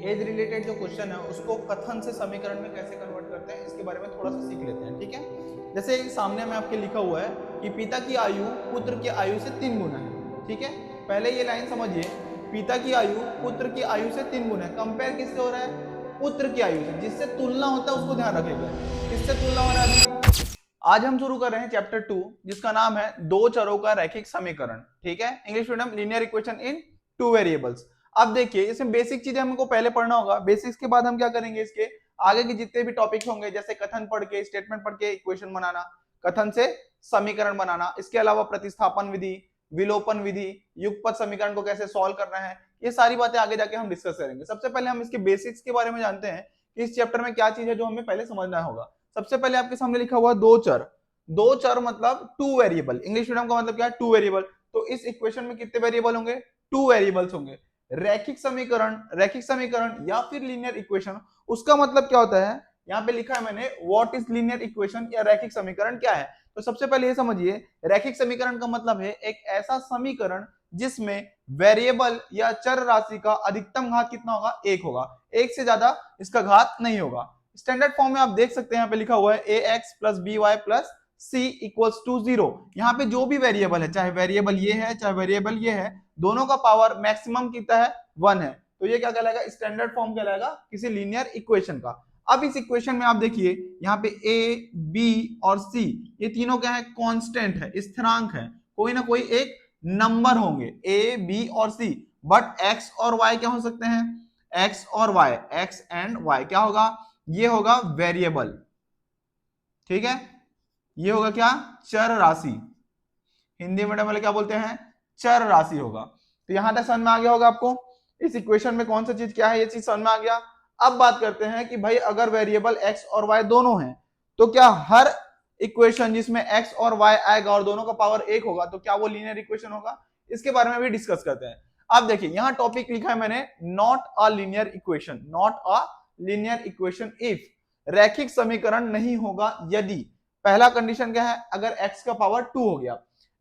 Age related जो question है उसको कथन से समीकरण में कैसे कन्वर्ट करते हैं इसके बारे में थोड़ा सा सीख लेते हैं, ठीक है। जैसे सामने में आपके लिखा हुआ है कि पिता की आयु पुत्र की आयु से 3 गुना है, ठीक है। पहले ये लाइन समझिए, पिता की आयु पुत्र की आयु से 3 गुना है। कंपेयर किससे हो रहा है? पुत्र की आयु से। जिससे तुलना होता है उसको ध्यान रखेगा, किससे तुलना हो रहा है अभी। आज हम शुरू कर रहे हैं चैप्टर 2 जिसका नाम है दो चरों का रैखिक समीकरण, ठीक है। English medium, linear equation in two variables. अब देखिए इसमें बेसिक चीजें हमको पहले पढ़ना होगा। बेसिक्स के बाद हम क्या करेंगे, इसके आगे के जितने भी टॉपिक्स होंगे जैसे कथन पढ़ के, स्टेटमेंट पढ़ के इक्वेशन बनाना, कथन से समीकरण बनाना, इसके अलावा प्रतिस्थापन विधि, विलोपन विधि, युगपत समीकरण को कैसे सॉल्व करना है, ये सारी बातें आगे जाके हम डिस्कस करेंगे। सबसे पहले हम इसके बेसिक्स के बारे में जानते हैं कि इस चैप्टर में क्या चीज है जो हमें पहले समझना होगा। सबसे पहले आपके सामने लिखा हुआ दो चर। दो चर मतलब टू वेरिएबल। इंग्लिश मीडियम का मतलब क्या है? Two variable. तो इस इक्वेशन में कितने वेरिएबल होंगे? टू वेरिएबल्स होंगे। रैखिक समीकरण या फिर लीनियर इक्वेशन, उसका मतलब क्या होता है? यहाँ पे लिखा है मैंने, व्हाट इज लीनियर इक्वेशन या रैखिक समीकरण क्या है। तो सबसे पहले ये समझिए, रैखिक समीकरण का मतलब है एक ऐसा समीकरण जिसमें वेरिएबल या चर राशि का अधिकतम घात कितना होगा? एक होगा। एक से ज्यादा इसका घात नहीं होगा। स्टैंडर्ड फॉर्म में आप देख सकते हैं, यहाँ पे लिखा हुआ है A X plus B Y plus C equals to 0। यहाँ पे जो भी वेरिएबल है, चाहे वेरिएबल ये है चाहे वेरिएबल ये है, दोनों का पावर मैक्सिमम कितना है? 1 है। तो ये क्या कहलाएगा? स्टैंडर्ड फॉर्म कहलाएगा किसी लीनियर इक्वेशन का। अब इस इक्वेशन में आप देखिए, यहाँ पे ए बी और सी ये तीनों क्या है? कांस्टेंट है, स्थिरांक है। कोई ना कोई एक नंबर होंगे ए बी और सी। बट एक्स और वाई क्या हो सकते हैं? एक्स और वाई, एक्स एंड वाई क्या होगा? ये होगा वेरिएबल, ठीक है। ये होगा क्या? चर राशि। हिंदी मीडियम वाले क्या बोलते हैं? चर राशि होगा। तो यहां तक समझ में आ गया होगा आपको इस इक्वेशन में कौन सा चीज क्या है, ये चीज समझ में आ गया। अब बात करते हैं कि भाई अगर वेरिएबल एक्स और वाई दोनों हैं तो क्या हर इक्वेशन जिसमें एक्स और वाई आएगा और दोनों का पावर एक होगा तो क्या वो लीनियर इक्वेशन होगा? इसके बारे में भी डिस्कस करते हैं। अब देखिए यहां टॉपिक लिखा है मैंने, not a linear equation. Not a linear equation if, रैखिक समीकरण नहीं होगा यदि। पहला कंडीशन क्या है? अगर x का पावर 2 हो गया।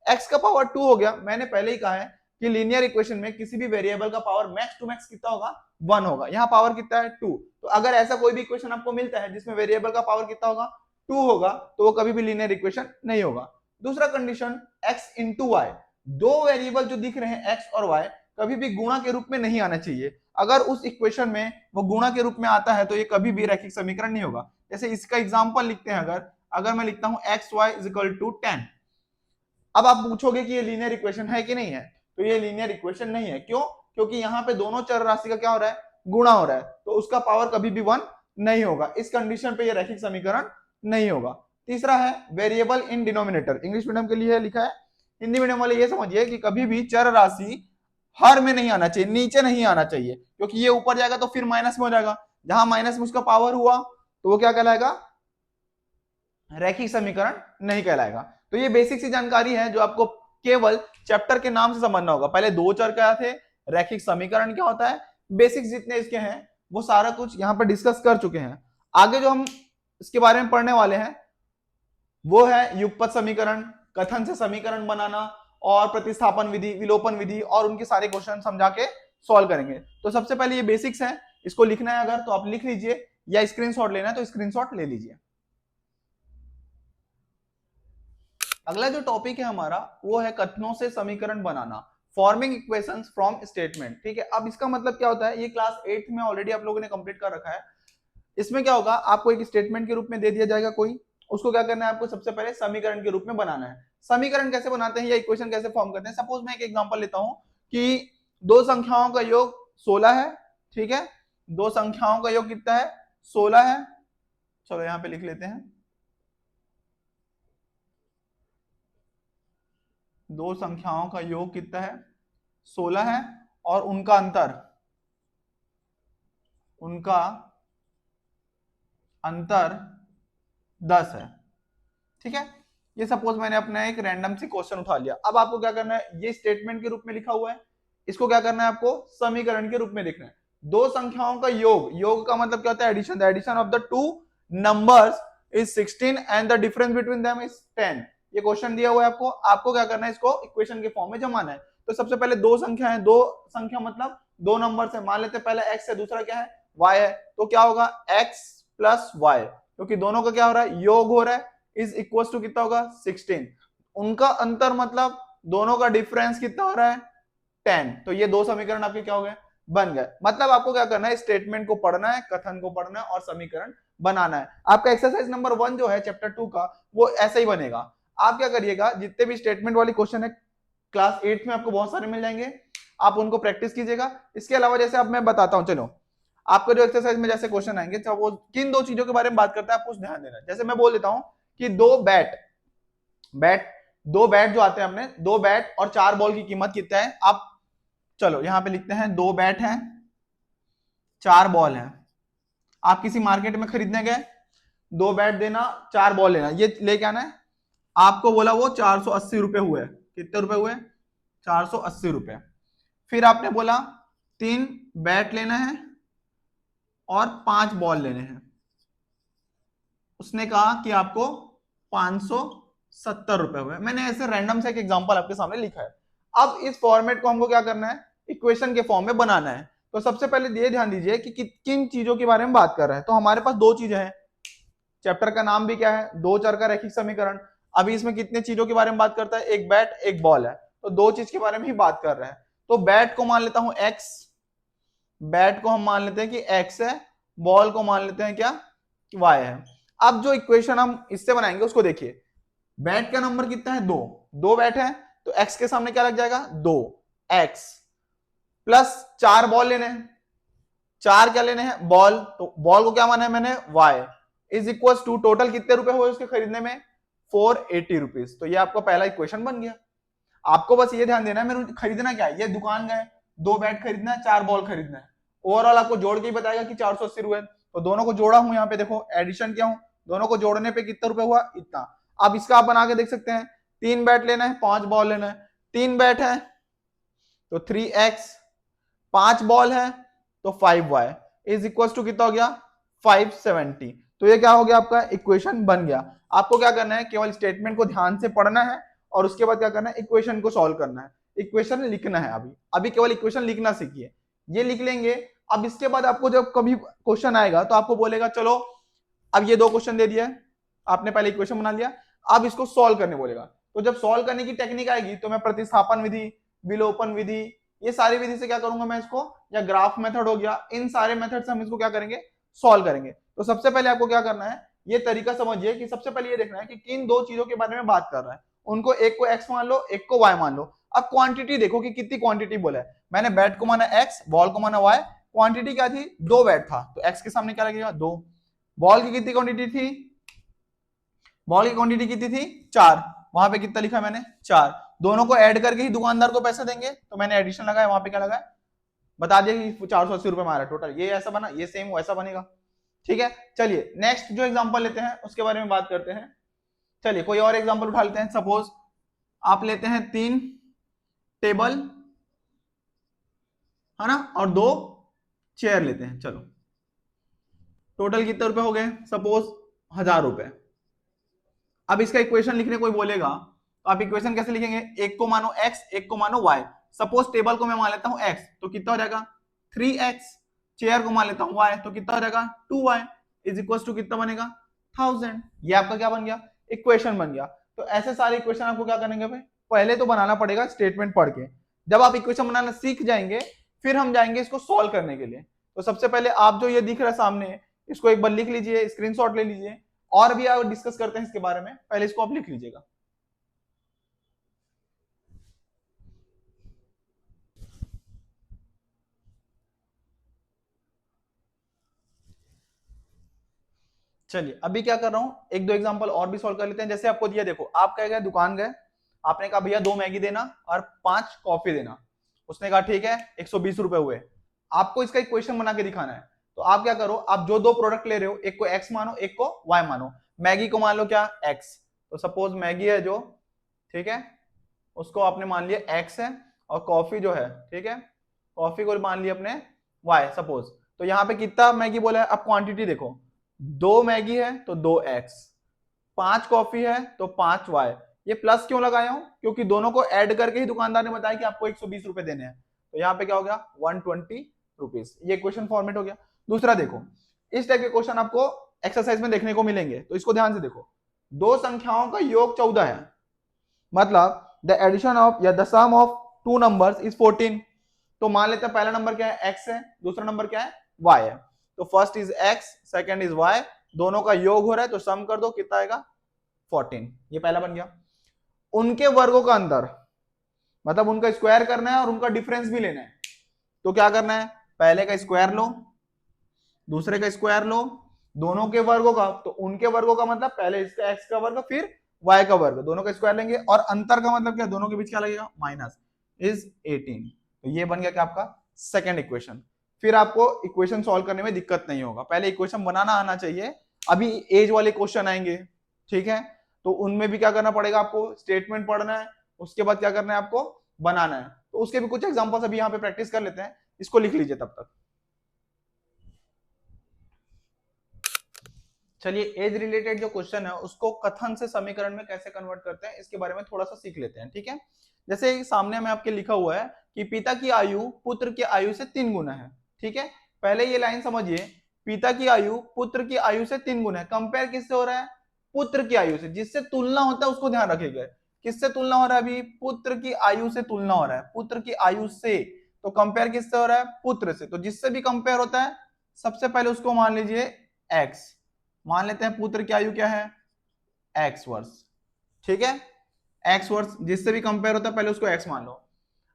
x का पावर 2 हो गया, मैंने पहले ही कहा है कि लीनियर इक्वेशन में किसी भी वेरिएबल का पावर मैक्स टू मैक्स कितना होगा? 1 होगा। यहाँ पावर कितना है? 2। तो अगर ऐसा कोई भी इक्वेशन आपको मिलता है जिसमें वेरिएबल का पावर कितना होगा? 2 होगा, तो वो कभी भी लीनियर इक्वेशन नहीं होगा। दूसरा कंडीशन, x इंटू वाई। दो वेरिएबल जो दिख रहे हैं x और y, कभी भी गुणा के रूप में नहीं आना चाहिए। अगर उस इक्वेशन में वो गुणा के रूप में आता है तो ये कभी भी रैखिक समीकरण नहीं होगा। जैसे इसका एग्जांपल लिखते हैं, अगर मैं लिखता हूं x y is equal to 10। अब आप पूछोगे कि ये लीनियर इक्वेशन है कि नहीं है? तो ये लीनियर इक्वेशन नहीं है। क्यों? क्योंकि यहाँ पे दोनों चर राशि का क्या हो रहा है? गुणा हो रहा है, तो उसका पावर कभी भी 1 नहीं होगा। इस कंडीशन पे ये रैखिक समीकरण नहीं होगा। तीसरा है variable in denominator. English medium के लिए लिखा है, हिंदी मीडियम वाले ये समझिए कि कभी भी चर राशि हर में नहीं आना चाहिए, नीचे नहीं आना चाहिए, क्योंकि ये ऊपर जाएगा तो फिर माइनस में हो जाएगा। जहां माइनस में उसका पावर हुआ तो वो क्या कहलाएगा? रैखिक समीकरण नहीं कहलाएगा। तो ये बेसिक सी जानकारी है जो आपको केवल चैप्टर के नाम से समझना होगा। पहले दो चर क्या थे, रैखिक समीकरण क्या होता है, बेसिक्स जितने इसके हैं वो सारा कुछ यहाँ पर डिस्कस कर चुके हैं। आगे जो हम इसके बारे में पढ़ने वाले हैं वो है युगपत समीकरण, कथन से समीकरण बनाना और प्रतिस्थापन विधि, विलोपन विधि, और उनके सारे क्वेश्चन समझा के सॉल्व करेंगे। तो सबसे पहले ये बेसिक्स है, इसको लिखना है अगर तो आप लिख लीजिए, या स्क्रीनशॉट लेना है तो स्क्रीनशॉट ले लीजिए। अगला जो टॉपिक है हमारा वो है कथनों से समीकरण बनाना, फॉर्मिंग इक्वेशंस फ्रॉम स्टेटमेंट, ठीक है। अब इसका मतलब क्या होता है, ये क्लास 8 में ऑलरेडी आप लोगों ने कंप्लीट कर रखा है। इसमें क्या होगा, आपको एक स्टेटमेंट के रूप में दे दिया जाएगा कोई, उसको क्या करना है आपको? सबसे पहले समीकरण के रूप में बनाना है। समीकरण कैसे बनाते हैं या इक्वेशन कैसे फॉर्म करते हैं? सपोज मैं एक एग्जांपल लेता हूं कि दो संख्याओं का योग 16 है, ठीक है। दो संख्याओं का योग कितना है? 16 है। चलो यहां पे लिख लेते हैं, दो संख्याओं का योग कितना है? 16 है, और उनका अंतर 10 है, ठीक है। ये सपोज मैंने अपना एक रैंडम सी क्वेश्चन उठा लिया। अब आपको क्या करना है, ये स्टेटमेंट के रूप में लिखा हुआ है, इसको क्या करना है आपको? समीकरण के रूप में लिखना है। दो संख्याओं का योग, योग का मतलब क्या होता है? Addition. The addition of the two numbers is 16 and the difference between them is 10। ये क्वेश्चन दिया हुआ है आपको, आपको क्या करना है? इसको इक्वेशन के फॉर्म में जमाना है। तो सबसे पहले दो संख्या है, दो संख्या मतलब दो नंबर से, मान लेते हैं पहला x है दूसरा क्या है y है, तो क्या होगा x प्लस y, क्योंकि दोनों का क्या हो रहा है योग हो रहा है, इज इक्वल टू कितना होगा 16। उनका अंतर मतलब दोनों का डिफरेंस कितना हो रहा है 10। तो ये दो समीकरण आपके क्या हो गए बन गए। मतलब आपको क्या करना है स्टेटमेंट को पढ़ना है, कथन को पढ़ना है और समीकरण बनाना है। आपका एक्सरसाइज नंबर 1 जो है चैप्टर 2 का वो ऐसा ही बनेगा। आप क्या करिएगा जितने भी स्टेटमेंट वाली क्वेश्चन है क्लास 8 में आपको बहुत सारे मिल जाएंगे, आप उनको प्रैक्टिस कीजिएगा। इसके अलावा जैसे अब मैं बताता हूं, चलो आपका जो एक्सरसाइज में जैसे क्वेश्चन आएंगे तो वो किन दो चीजों के बारे में बात करता है आपको ध्यान देना। जैसे मैं बोल देता हूं कि दो बैट जो आते हैं अपने, दो बैट और 4 बॉल की कीमत कितना है। आप चलो यहां पे लिखते हैं 2 बैट हैं 4 बॉल हैं। आप किसी मार्केट में खरीदने गए, 2 बैट देना 4 बॉल लेना, ये लेके आना है। आपको बोला वो 480 रुपए हुए, कितने रुपए हुए 480 रुपए। फिर आपने बोला 3 बैट लेना है और 5 बॉल लेने हैं, उसने कहा कि आपको 570 रुपए हुए। मैंने ऐसे रैंडम से एक एग्जांपल आपके सामने लिखा है। अब इस फॉर्मेट को हमको क्या करना है इक्वेशन के फॉर्म में बनाना है। तो सबसे पहले ये ध्यान दीजिए कि किन चीजों के बारे में बात कर रहे हैं। तो हमारे पास दो चीजें हैं, चैप्टर का नाम भी क्या है दो चर का रैखिक समीकरण। अभी इसमें कितने चीजों के बारे में बात करता है, एक बैट एक बॉल है, तो दो चीज के बारे में ही बात कर रहे हैं। तो बैट को मान लेता हूं x, बैट को हम मान लेते हैं कि x है, बॉल को मान लेते हैं क्या y है। अब जो इक्वेशन हम इससे बनाएंगे उसको देखिए, बैट का नंबर कितना है 2, 2 बैट है तो x के सामने क्या लग जाएगा 2x प्लस 4 बॉल लेने हैं, 4 क्या लेने हैं बॉल, तो बॉल को क्या माना है मैंने y is equal to total कितने रुपए हुए उसके खरीदने में 480 रुपीज। तो ये आपका पहला इक्वेशन बन गया। आपको बस ये ध्यान देना है मेरे खरीदना क्या है, ये दुकान गए 2 बैट खरीदना है 4 बॉल खरीदना है, ओवरऑल आपको जोड़ के ही बताएगा कि 480 रुपए। तो दोनों को जोड़ा हूं, यहाँ पे देखो एडिशन किया हूं, दोनों को जोड़ने पे कितना रुपए हुआ इतना। अब इसका आप बना के देख सकते हैं, 3 बैट लेना है 5 बॉल लेना है, 3 बैट है तो 3x, 5 बॉल है तो 5y इज इक्वल टू कितना हो गया 570। तो ये क्या हो गया आपका इक्वेशन बन गया। आपको क्या करना है केवल स्टेटमेंट को ध्यान से पढ़ना है और उसके बाद क्या करना है इक्वेशन को सॉल्व करना है, इक्वेशन लिखना है। अभी अभी केवल इक्वेशन लिखना सीखिए, ये लिख लेंगे। अब इसके बाद आपको जब कभी क्वेश्चन आएगा तो आपको बोलेगा चलो अब ये दो क्वेश्चन दे दिया, आपने पहले इक्वेशन बना लिया, अब इसको सॉल्व करने बोलेगा। तो जब सॉल्व करने की टेक्निक आएगी तो मैं प्रतिस्थापन विधि, विलोपन विधि, ये सारी विधि से क्या करूंगा मैं इसको, या ग्राफ मेथड हो गया, इन सारे मेथड से हम इसको क्या करेंगे सॉल्व करेंगे। तो सबसे पहले आपको क्या करना है ये तरीका समझिए कि सबसे पहले ये देखना है कि किन दो चीजों के बारे में बात कर रहा है, उनको एक को x मान लो एक को y मान लो। अब क्वांटिटी देखो कि कितनी क्वांटिटी बोला है, मैंने बैट को माना x बॉल को माना y, क्वांटिटी क्या थी 2 बैट था तो x के सामने क्या लगेगा 2, बॉल की कितनी क्वांटिटी थी, बॉल की क्वांटिटी कितनी थी 4, वहां पे कितना लिखा मैंने 4, दोनों को ऐड करके ही दुकानदार को पैसे देंगे तो मैंने एडिशन लगाया, वहां पे क्या लगाया बता दिया कि 480 रुपए मारा टोटल। ये ऐसा बना, ये सेम वैसा बनेगा। ठीक है चलिए नेक्स्ट जो एग्जांपल लेते हैं उसके बारे में बात करते हैं। चलिए कोई और एग्जांपल उठा लेते हैं। सपोज आप लेते हैं 3 टेबल है ना और 2 चेयर लेते हैं, चलो टोटल कितने रुपए हो गए सपोज 1000 रुपए। अब इसका इक्वेशन लिखने कोई बोलेगा तो आप इक्वेशन कैसे लिखेंगे, एक को मानो x एक को मानो y। सपोज टेबल को मैं मान लेता हूं x तो कितना हो जाएगा 3x, चेयर को मान लेता हूं y तो कितना हो जाएगा 2y इज इक्वल टू कितना बनेगा 1000। ये आपका क्या बन गया इक्वेशन बन गया। तो ऐसे सारे इक्वेशन आपको क्या करेंगे भाई, पहले तो बनाना पड़ेगा स्टेटमेंट पढ़ के, जब आप इक्वेशन बनाना सीख जाएंगे फिर हम जाएंगे इसको सॉल्व करने के लिए। तो सबसे पहले आप जो ये दिख रहा है सामने इसको एक बार लिख लीजिए, स्क्रीनशॉट ले लीजिए, और भी आप डिस्कस करते हैं इसके बारे में, पहले इसको आप लिख लीजिएगा। चलिए अभी क्या कर रहा हूं एक दो एग्जांपल और भी सॉल्व कर लेते हैं। जैसे आपको दिया, देखो आप कह गए दुकान गए, आपने कहा भैया 2 मैगी देना और 5 कॉफी देना, उसने कहा ठीक है 120 रुपए हुए। आपको इसका इक्वेशन बना के दिखाना है। तो आप क्या करो, आप जो दो प्रोडक्ट ले रहे हो एक को x मानो एक को y मानो। मैगी को मान लो क्या x, तो सपोज मैगी है जो, ठीक है उसको आपने मान लिया x है, और कॉफी जो है ठीक है कॉफी को मान लिया अपने y सपोज। तो यहाँ पे कितना मैगी बोला है, अब क्वांटिटी देखो 2 मैगी है तो 2x, 5 कॉफी है तो 5y। ये प्लस क्यों लगाया हूं, क्योंकि दोनों को ऐड करके ही दुकानदार ने बताया कि आपको 120 रुपए देने हैं। तो यहाँ पे क्या हो गया 120 रुपीज। ये क्वेश्चन फॉर्मेट हो गया। दूसरा देखो, इस टाइप के क्वेश्चन आपको एक्सरसाइज में देखने को मिलेंगे, तो इसको ध्यान से देखो। दो संख्याओं का योग 14 है, मतलब द एडिशन ऑफ या the sum of two numbers is 14। तो मान लेते हैं पहला नंबर क्या है x है, दूसरा नंबर क्या है y है। तो first is x, second is y, दोनों का योग हो रहा है तो सम कर दो, कितना आएगा 14। ये पहला बन गया। उनके वर्गों का अंतर, मतलब उनका स्क्वायर करना है और उनका डिफरेंस भी लेना है। तो क्या करना है, पहले का स्क्वायर लो, दूसरे का स्क्वायर लो, दोनों के वर्गों का। तो उनके वर्गों का मतलब पहले इसका x का वर्ग फिर y का वर्ग, दोनों का स्क्वायर लेंगे। और अंतर का मतलब क्या, दोनों के बीच क्या लगेगा, माइनस इज 18। तो ये बन गया क्या आपका सेकंड इक्वेशन। फिर आपको इक्वेशन सॉल्व करने में दिक्कत नहीं होगा, पहले इक्वेशन बनाना आना चाहिए। अभी एज वाले क्वेश्चन आएंगे, ठीक है, तो उनमें भी क्या करना पड़ेगा आपको, स्टेटमेंट पढ़ना है, उसके बाद क्या करना है आपको बनाना है। तो उसके भी कुछ एग्जांपल्स अभी यहाँ पे प्रैक्टिस कर लेते हैं, इसको लिख लीजिए तब तक। चलिए, एज रिलेटेड जो क्वेश्चन है उसको कथन से समीकरण में कैसे कन्वर्ट करते हैं इसके बारे में थोड़ा सा सीख लेते हैं, ठीक है। जैसे सामने में आपके लिखा हुआ है कि पिता की आयु पुत्र की आयु से 3 गुना है, ठीक है। पहले ये लाइन समझिए, पिता की आयु पुत्र की आयु से 3 गुना है। कंपेयर किससे हो रहा है, पुत्र की आयु से। जिससे तुलना होता है उसको ध्यान रखिएगा, किससे तुलना हो रहा है, अभी पुत्र की आयु से तुलना हो रहा है, पुत्र की आयु से। तो कंपेयर किससे हो रहा है, पुत्र से। तो जिससे भी कंपेयर होता है सबसे पहले उसको मान लीजिए एक्स, मान लेते हैं पुत्र की आयु क्या है x वर्ष, ठीक है। x वर्ष जिससे भी कंपेयर होता है पहले उसको x मान लो।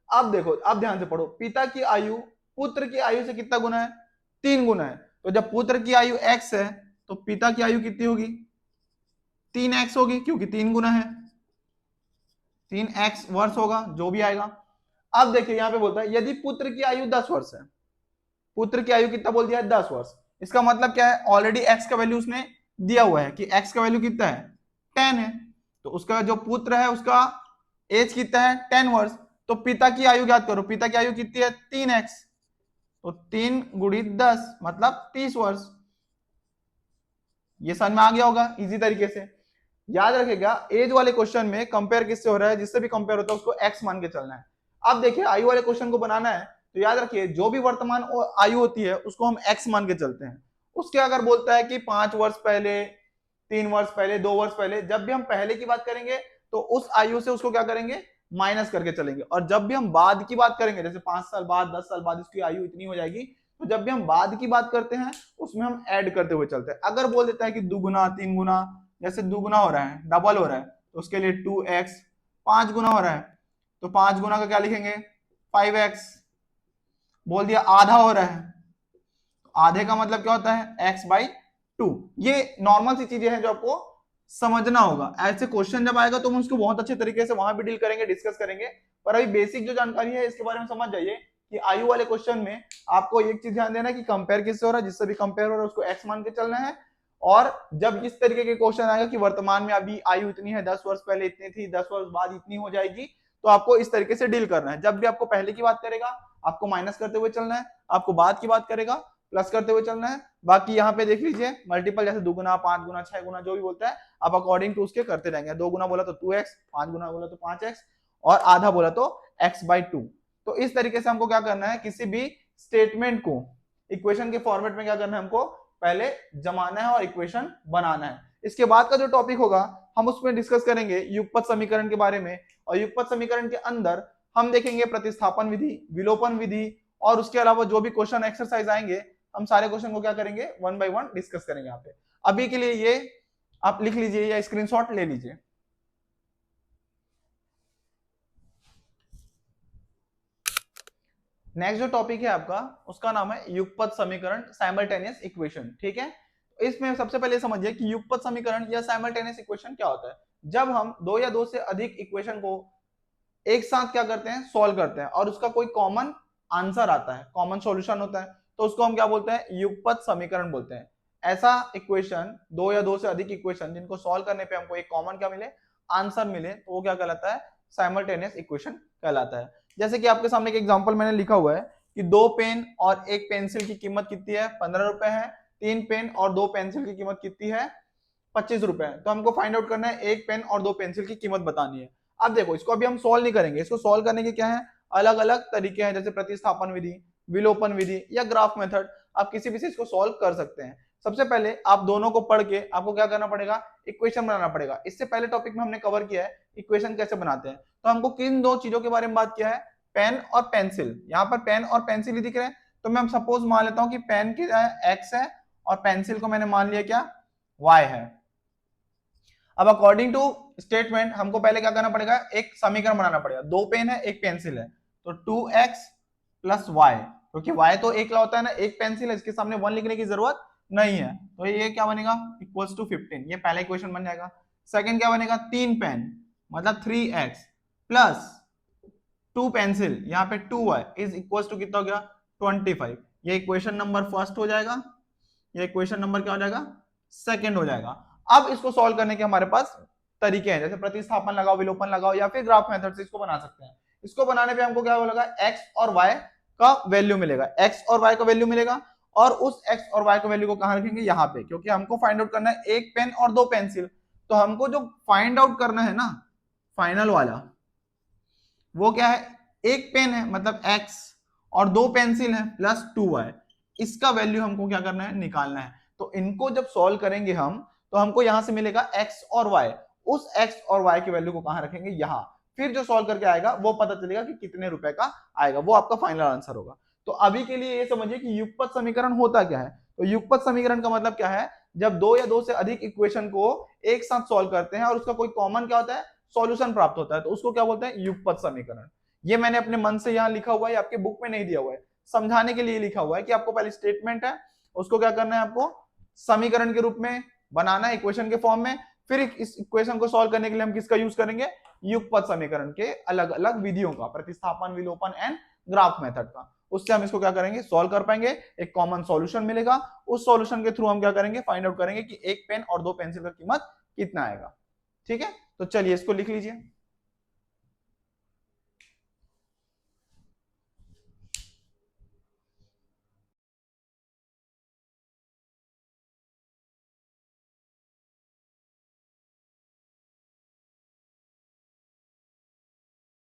अब देखो, अब ध्यान से पढ़ो, पिता की आयु पुत्र की आयु से कितना गुना है, 3 गुना है। तो जब पुत्र की आयु x है तो पिता की आयु कितनी होगी, 3x होगी, क्योंकि 3 गुना है, 3x वर्ष होगा जो भी आएगा। अब देखिए यहां पे बोलता है यदि पुत्र की आयु 10 वर्ष है, पुत्र की आयु कितना बोल दिया है 10 वर्ष। इसका मतलब क्या है, ऑलरेडी x का वैल्यू उसने दिया हुआ है कि x का वैल्यू कितना है 10 है। तो उसका जो पुत्र है उसका एज कितना है 10 वर्ष। तो पिता की आयु याद करो, पिता की आयु कितनी है 3x, तो 3 गुणित 10 मतलब 30 वर्ष। ये समझ में आ गया होगा इजी तरीके से। याद रखेगा एज वाले क्वेश्चन में कंपेयर किससे हो रहा है, जिससे भी कंपेयर होता है उसको x मान के चलना है। अब देखिए आयु वाले क्वेश्चन को बनाना है तो याद रखिए जो भी वर्तमान आयु होती है उसको हम x मान के चलते हैं। उसके अगर बोलता है कि 5 वर्ष पहले, 3 वर्ष पहले, 2 वर्ष पहले, जब भी हम पहले की बात करेंगे तो उस आयु से उसको क्या करेंगे, माइनस करके चलेंगे। और जब भी हम बाद की बात करेंगे, जैसे 5 साल बाद, 10 साल बाद इसकी आयु इतनी हो जाएगी, तो जब भी हम बाद की बात करते हैं उसमें हम ऐड करते हुए चलते हैं। अगर बोल देता है कि दुगुना, 3 गुना, जैसे दुगुना हो रहा है, डबल हो रहा है, तो उसके लिए 2x, 5 गुना हो रहा है तो 5 गुना का क्या लिखेंगे 5x। बोल दिया आधा हो रहा है, आधे का मतलब क्या होता है x/2। ये नॉर्मल सी चीजें हैं जो आपको समझना होगा। ऐसे क्वेश्चन जब आएगा तो हम उसको बहुत अच्छे तरीके से वहां भी डील करेंगे, डिस्कस करेंगे। पर अभी बेसिक जो जानकारी है इसके बारे में समझ जाइए कि आयु वाले क्वेश्चन में आपको एक चीज ध्यान देना है कि कंपेयर किससे हो रहा है, जिससे भी कंपेयर हो रहा है उसको x मान के चलना है। और जब इस तरीके के क्वेश्चन आएगा कि वर्तमान में अभी आयु इतनी है, 10 वर्ष पहले इतनी थी, 10 वर्ष बाद इतनी हो जाएगी, तो आपको इस तरीके से डील करना है। जब भी आपको पहले की बात करेगा आपको माइनस करते हुए चलना है, आपको बाद की बात करेगा प्लस करते हुए चलना है। बाकी यहाँ पे देख लीजिए मल्टीपल, जैसे 2 गुना, 5 गुना, 6 गुना जो भी बोलता है आप अकॉर्डिंग टू उसके करते रहेंगे। 2 गुना बोला तो 2x, 5 गुना बोला तो 5x, और आधा बोला तो x/2। तो इस तरीके से हमको क्या करना है, किसी भी स्टेटमेंट को इक्वेशन के फॉर्मेट में क्या करना है, हमको पहले जमाना है और इक्वेशन बनाना है। इसके बाद का जो टॉपिक होगा हम उसमें डिस्कस करेंगे युगपत समीकरण के बारे में। और युगपत समीकरण के अंदर हम देखेंगे प्रतिस्थापन विधि, विलोपन विधि, और उसके अलावा जो भी क्वेश्चन एक्सरसाइज आएंगे हम सारे क्वेश्चन को क्या करेंगे 1 बाय 1 डिस्कस करेंगे यहाँ पे। अभी के लिए ये आप लिख लीजिए या स्क्रीनशॉट ले लीजिए। नेक्स्ट जो टॉपिक है आपका उसका नाम है युगपत समीकरण, साइमल्टेनियस इक्वेशन, ठीक है। इसमें सबसे पहले समझिए कि युगपत समीकरण या साइमल्टेनियस इक्वेशन क्या होता है। जब हम 2 या 2 से अधिक इक्वेशन को एक साथ क्या करते हैं, सॉल्व करते हैं, और उसका कोई कॉमन आंसर आता है, कॉमन सॉल्यूशन होता है, तो उसको हम क्या बोलते हैं, युगपत समीकरण बोलते हैं। ऐसा इक्वेशन, 2 या 2 से अधिक इक्वेशन जिनको सॉल्व करने पे हमको एक कॉमन क्या मिले, आंसर मिले, तो वो क्या कहलाता है, साइमल्टेनियस इक्वेशन कहलाता है। जैसे कि आपके सामने एक एग्जांपल मैंने लिखा हुआ है कि 2 पेन और 1 पेंसिल की कीमत कितनी है, 15 रुपए है। 3 पेन और 2 पेंसिल की कीमत कितनी है, 25 रुपए है। तो हमको फाइंड आउट करना है 1 पेन और 2 पेंसिल की कीमत बतानी है। अब देखो इसको अभी हम सॉल्व नहीं करेंगे, इसको सॉल्व करने के क्या है, अलग अलग तरीके हैं, जैसे प्रतिस्थापन विधि, विलोपन विधि या ग्राफ मेथड, आप किसी भी चीज को सॉल्व कर सकते हैं। सबसे पहले आप दोनों को पढ़ के आपको क्या करना पड़ेगा, इक्वेशन बनाना पड़ेगा। इससे पहले टॉपिक में हमने कवर किया है इक्वेशन कैसे बनाते हैं। तो हमको किन दो चीजों के बारे में बात किया है, पेन और पेंसिल। यहाँ पर पेन और पेंसिल ही दिख रहे हैं, तो मैं सपोज मान लेता हूं कि पेन की एक्स है और पेंसिल को मैंने मान लिया क्या, वाई है। अब अकॉर्डिंग टू स्टेटमेंट हमको पहले क्या करना पड़ेगा, एक समीकरण बनाना पड़ेगा। दो पेन है एक पेंसिल है, तो 2x प्लस वाई, क्योंकि y तो एक ला होता है ना, एक पेंसिल है, इसके सामने 1 लिखने की जरूरत नहीं है, तो ये क्या बनेगा, इक्वल्स टू 15। ये पहला इक्वेशन बन जाएगा। सेकंड क्या बनेगा, 3 पेन मतलब 3x प्लस 2 पेंसिल, यहाँ पे 2y इज इक्वल्स टू कितना हो गया, 25। ये इक्वेशन नंबर फर्स्ट हो जाएगा, ये इक्वेशन नंबर क्या हो जाएगा, सेकंड हो जाएगा। अब इसको सॉल्व करने के हमारे पास तरीके हैं, जैसे प्रतिस्थापन लगाओ, विलोपन लगाओ, या फिर ग्राफ मेथड से इसको बना सकते हैं। इसको बनाने पे हमको क्या होगा, x और y का वैल्यू मिलेगा, x और y का वैल्यू मिलेगा, और उस x और y का वैल्यू को कहां रखेंगे, यहाँ पे, क्योंकि हमको फाइंड आउट करना है एक पेन और दो पेंसिल। तो हमको जो फाइंड आउट करना है ना फाइनल वाला, वो क्या है, एक पेन है मतलब x और दो पेंसिल है प्लस 2y, इसका वैल्यू हमको क्या करना है, निकालना है। तो इनको जब सॉल्व करेंगे हम, तो हमको यहां से मिलेगा x और y, उस x और y की वैल्यू को कहां रखेंगे, यहां। फिर जो सॉल्व करके आएगा वो पता चलेगा कि कितने रुपए का आएगा, वो आपका फाइनल आंसर होगा। तो अभी के लिए ये समझिए कि युगपत समीकरण होता क्या है। तो युगपत समीकरण का मतलब क्या है, जब दो या दो से अधिक इक्वेशन को एक साथ सॉल्व करते हैं और उसका कोई कॉमन क्या होता है, सॉल्यूशन प्राप्त होता है, तो उसको क्या बोलते हैं, युगपत समीकरण। ये मैंने अपने मन से यहाँ लिखा हुआ है, आपके बुक में नहीं दिया हुआ है, समझाने के लिए लिखा हुआ है कि आपको पहले स्टेटमेंट है, उसको क्या करना है, आपको समीकरण के रूप में बनाना है, इक्वेशन के फॉर्म में। फिर इस इक्वेशन को सॉल्व करने के लिए हम किसका यूज करेंगे, युगपत समीकरण के अलग अलग विधियों का, प्रतिस्थापन, विलोपन एंड ग्राफ मेथड का। उससे हम इसको क्या करेंगे, सॉल्व कर पाएंगे, एक कॉमन सॉल्यूशन मिलेगा। उस सॉल्यूशन के थ्रू हम क्या करेंगे, फाइंड आउट करेंगे कि एक पेन और दो पेंसिल का कीमत कितना आएगा। ठीक है, तो चलिए इसको लिख लीजिए।